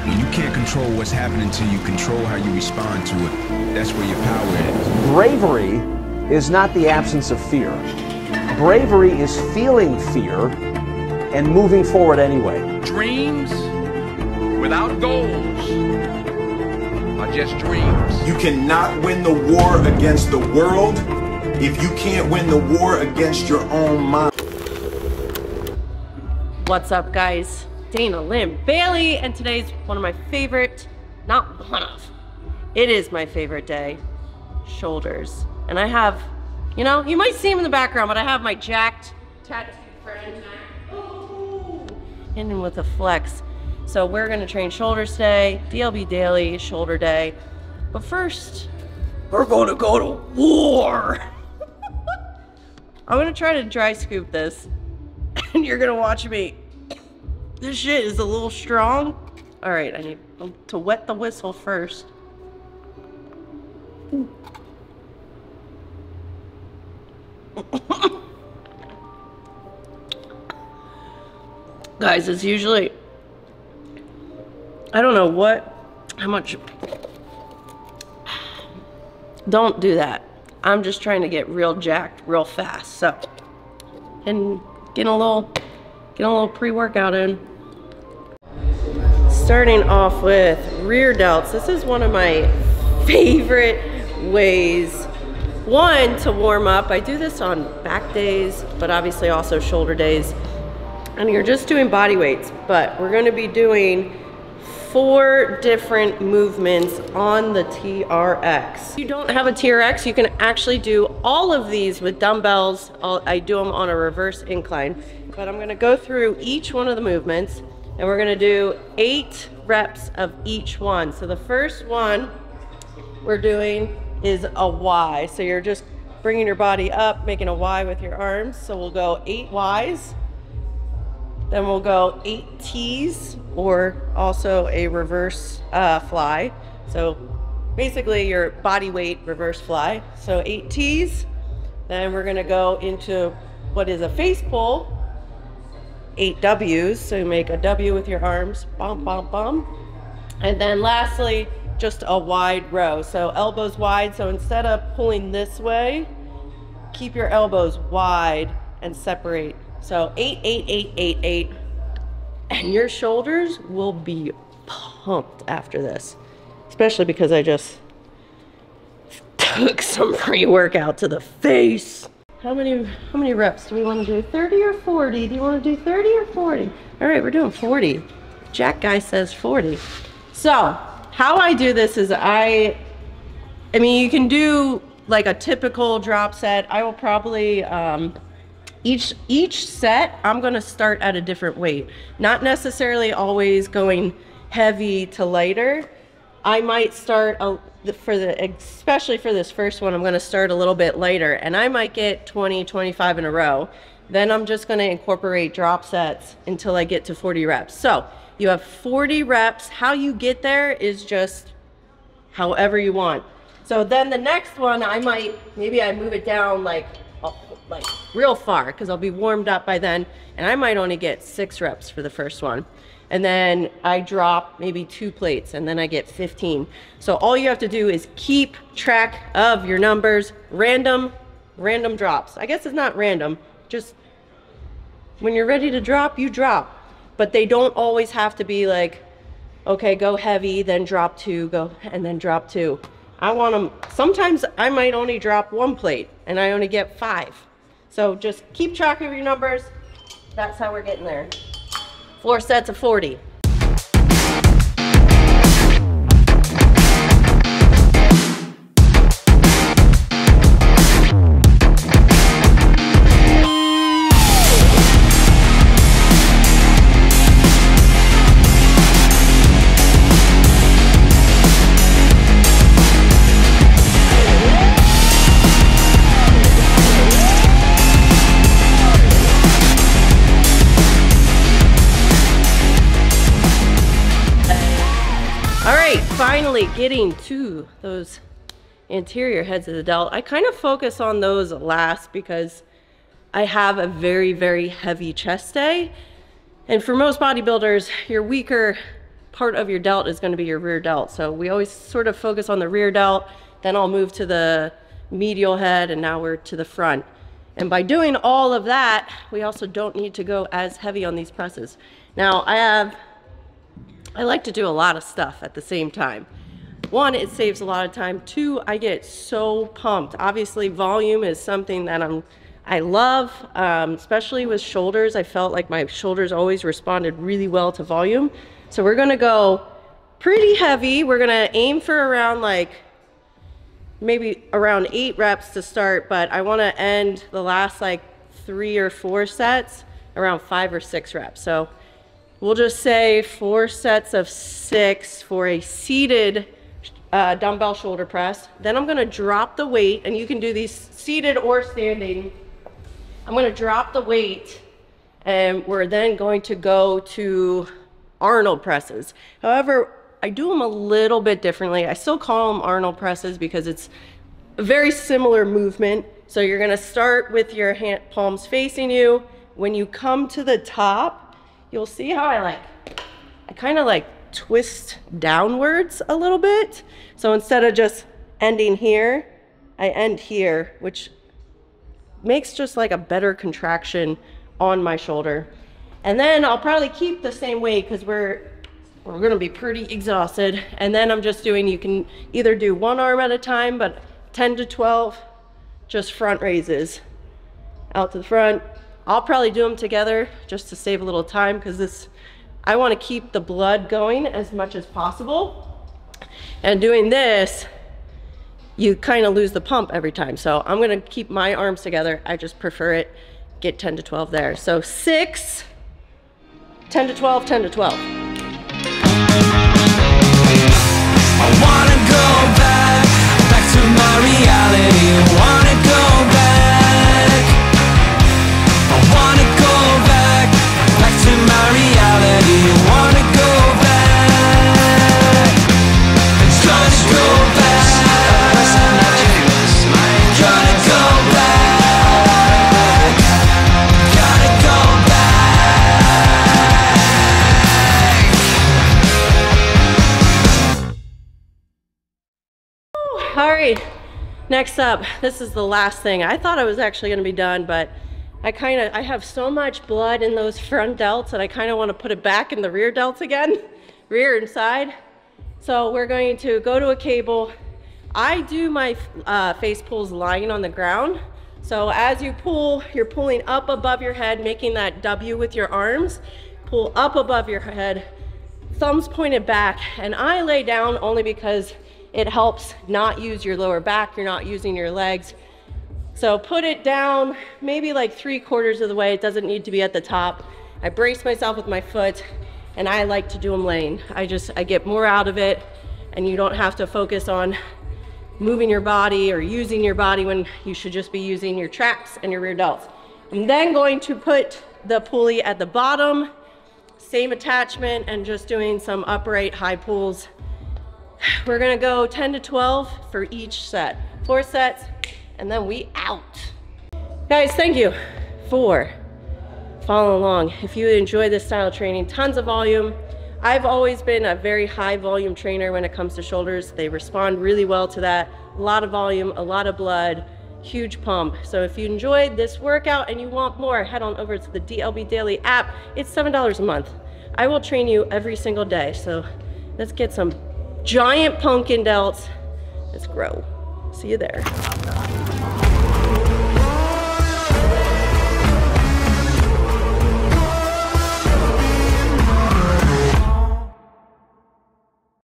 You can't control what's happening to you, control how you respond to it. That's where your power is. Bravery is not the absence of fear. Bravery is feeling fear and moving forward anyway. Dreams without goals are just dreams. You cannot win the war against the world if you can't win the war against your own mind. What's up, guys? Dana Lynn Bailey, and today's one of my favorite, not one of, it is my favorite day, shoulders. And I have, you know, you might see him in the background, but I have my jacked tattooed friend, in with a flex. So we're gonna train shoulders today, DLB daily, shoulder day. But first, we're gonna go to war. I'm gonna try to dry scoop this, and you're gonna watch me. This shit is a little strong. All right, I need to wet the whistle first. Guys, it's usually, I don't know how much. Don't do that. I'm just trying to get real jacked real fast. So, and getting a little pre-workout in. Starting off with rear delts. This is one of my favorite ways, one, to warm up. I do this on back days, but obviously also shoulder days. And you're just doing body weights, but we're gonna be doing 4 different movements on the TRX. If you don't have a TRX, you can actually do all of these with dumbbells. I do them on a reverse incline, but I'm gonna go through each one of the movements, and we're gonna do 8 reps of each one. So the first one we're doing is a Y. So you're just bringing your body up, making a Y with your arms. So we'll go 8 Ys. Then we'll go 8 Ts, or also a reverse fly. So basically your body weight reverse fly. So 8 Ts. Then we're gonna go into what is a face pull, 8 Ws. So you make a W with your arms, bum, bum, bum. And then lastly, just a wide row. So elbows wide. So instead of pulling this way, keep your elbows wide and separate. So 8, 8, 8, 8, 8. And your shoulders will be pumped after this. Especially because I just took some pre-workout to the face. How many reps do we want to do? 30 or 40? Do you want to do 30 or 40? All right, we're doing 40. Jack guy says 40. So how I do this is I mean, you can do like a typical drop set. I will probably, each set, I'm gonna start at a different weight. Not necessarily always going heavy to lighter. I might start, especially for this first one, I'm gonna start a little bit lighter, and I might get 20, 25 in a row. Then I'm just gonna incorporate drop sets until I get to 40 reps. So you have 40 reps. How you get there is just however you want. So then the next one, maybe I move it down like real far, because I'll be warmed up by then, and I might only get 6 reps for the first one. And then I drop maybe 2 plates, and then I get 15. So all you have to do is keep track of your numbers. Random drops. I guess it's not random, just when you're ready to drop, you drop. But they don't always have to be like, okay, go heavy, then drop 2, go, and then drop 2. I want them, sometimes I might only drop 1 plate, and I only get 5. So just keep track of your numbers. That's how we're getting there. 4 sets of 40. Finally getting to those anterior heads of the delt. I kind of focus on those last because I have a very, very heavy chest day. And for most bodybuilders, your weaker part of your delt is going to be your rear delt. So we always sort of focus on the rear delt, then I'll move to the medial head, and now we're to the front. And by doing all of that, we also don't need to go as heavy on these presses. Now I like to do a lot of stuff at the same time. One, it saves a lot of time. Two, I get so pumped. Obviously, volume is something that I love, especially with shoulders. I felt like my shoulders always responded really well to volume. So we're gonna go pretty heavy. We're gonna aim for around maybe around 8 reps to start, but I wanna end the last 3 or 4 sets around 5 or 6 reps. So we'll just say 4 sets of 6 for a seated dumbbell shoulder press. Then I'm gonna drop the weight, and you can do these seated or standing. I'm gonna drop the weight, and we're then going to go to Arnold presses. However, I do them a little bit differently. I still call them Arnold presses because it's a very similar movement. So you're gonna start with your palms facing you. When you come to the top, you'll see how I kind of twist downwards a little bit. So instead of just ending here, I end here, which makes just a better contraction on my shoulder. And then I'll probably keep the same weight because we're gonna be pretty exhausted. And then I'm just doing, you can either do one arm at a time, but 10 to 12 just front raises out to the front. I'll probably do them together just to save a little time because I want to keep the blood going as much as possible. And doing this, you kind of lose the pump every time. So I'm going to keep my arms together. I just prefer it. Get 10 to 12 there. So 6, 10 to 12, 10 to 12. I wanna go back to my reality. I wanna go back. I wanna go back to my reality. I wanna go back. Gonna go back. Gonna go back. Gotta go back. All right, next up, this is the last thing. I thought I was actually gonna be done, but I have so much blood in those front delts that I kind of want to put it back in the rear delts again, rear and side. So we're going to go to a cable. I do my face pulls lying on the ground. So as you pull, you're pulling up above your head, making that W with your arms. Pull up above your head, thumbs pointed back. And I lay down only because it helps not use your lower back. You're not using your legs. So put it down maybe 3/4 of the way. It doesn't need to be at the top. I brace myself with my foot, and I like to do them laying. I get more out of it, and you don't have to focus on moving your body or using your body when you should just be using your traps and your rear delts. I'm then going to put the pulley at the bottom, same attachment, and just doing some upright high pulls. We're gonna go 10 to 12 for each set. 4 sets. And then we out. Guys, thank you for following along. If you enjoy this style of training, tons of volume. I've always been a very high volume trainer when it comes to shoulders. They respond really well to that. A lot of volume, a lot of blood, huge pump. So if you enjoyed this workout and you want more, head on over to the DLB Daily app. It's $7 a month. I will train you every single day. So let's get some giant pumpkin delts. Let's grow. See you there.